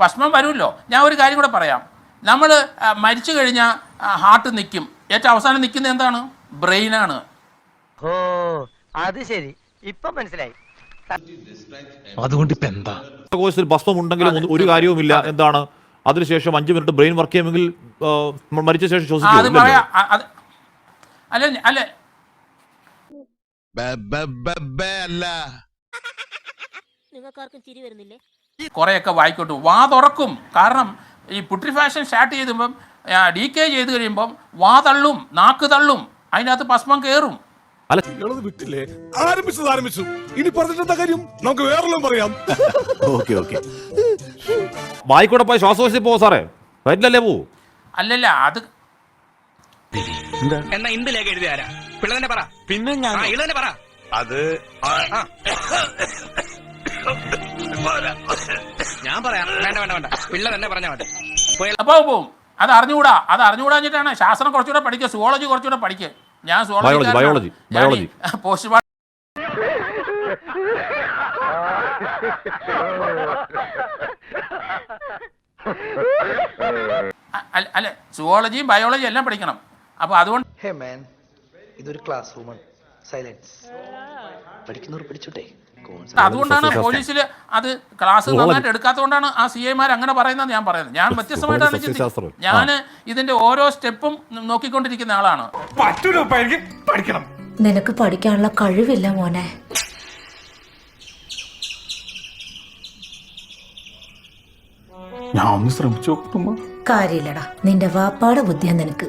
ഭസ്മം വരുമല്ലോ. ഞാൻ ഒരു കാര്യം കൂടെ പറയാം. നമ്മൾ മരിച്ചു കഴിഞ്ഞാൽ ഹാർട്ട് നിൽക്കും. ഏറ്റവും അവസാനം നിൽക്കുന്നത് എന്താണ്? ബ്രെയിനാണ്. ഓ അത് ശരി, ഇപ്പൊ മനസ്സിലായി. അതുകൊണ്ട് ഇപ്പൊ എന്താ കോഴ്സിൽ ഭസ്മം ഉണ്ടെങ്കിലും ഒരു കാര്യവുമില്ല എന്താണ്? അതിനുശേഷം 5 മിനിറ്റ് ബ്രെയിൻ വർക്ക് ചെയ്യുമെങ്കിൽ മരിച്ച ശേഷം ശ്വസിക്കും. അല്ല കുറെയൊക്കെ വായിക്കോട്ടു, വാ തുറക്കും. കാരണം ഈ പുട്രിഫാക്ഷൻ സ്റ്റാർട്ട് ചെയ്തുമ്പം ഡീക്കേ ചെയ്ത് കഴിയുമ്പം വാ തള്ളും, നാക്ക് തള്ളും, അതിനകത്ത് ഭസ്മം കയറും. വിട്ടില്ലേ? ആരംഭിച്ചു. ഇനി പറഞ്ഞിട്ടെന്താ കാര്യം? നമുക്ക് വേറെല്ലാം പറയാം. വായിക്കൂടെ പോയി ശ്വാസകോശത്തിൽ പോവോ സാറേ? വയറ്റിലല്ലേ പോവൂ? അല്ലല്ല, അത് എന്നാ ഇന്ത്യയിലേക്ക് എഴുതിയാരാ? പിള്ളേനെ പറ. പിന്നെ ഇളനെ പറ. അത് ഞാൻ പറയാം. വേണ്ട, പിള്ള തന്നെ പറഞ്ഞാൽ മതി. അപ്പൊ പോവും. അത് അറിഞ്ഞുകൂടാഞ്ഞിട്ടാണ് ശാസ്ത്രം കുറച്ചുകൂടെ പഠിക്കുക, സുവോളജി കുറച്ചുകൂടെ പഠിക്കുക. ഞാൻ ബയോളജി പോസ്റ്റ്മോർട്ടം അല്ല, സുവോളജിയും ബയോളജിയും എല്ലാം പഠിക്കണം. അപ്പൊ അതുകൊണ്ട് ഇതൊരു ക്ലാസ് റൂമാണ്. സൈലൻസ്. പഠിക്കുന്നവർ പഠിച്ചോട്ടെ. അതുകൊണ്ടാണ് പോലീസിൽ അത് ക്ലാസ് നന്നായിട്ട് എടുക്കാത്തതുകൊണ്ടാണ് ആ CIമാർ അങ്ങനെ പറയുന്നത്. ഞാൻ പറയുന്നത് ഞാൻ വ്യത്യസ്തമായിട്ടാണ് ചിന്തിക്കുന്നത്. ഞാൻ ഇതിന്റെ ഓരോ സ്റ്റെപ്പും നോക്കിക്കൊണ്ടിരിക്കുന്ന ആളാണ്. പഠിക്കണം. നിനക്ക് പഠിക്കാനുള്ള കഴിവില്ല മോനെ. ഞാൻ ഒന്ന് ശ്രമിച്ചു നോക്കുമ്പോ കാര്യമില്ലടാ, നിന്റെ വാപ്പാടെ ബുദ്ധിയാ നിനക്ക്.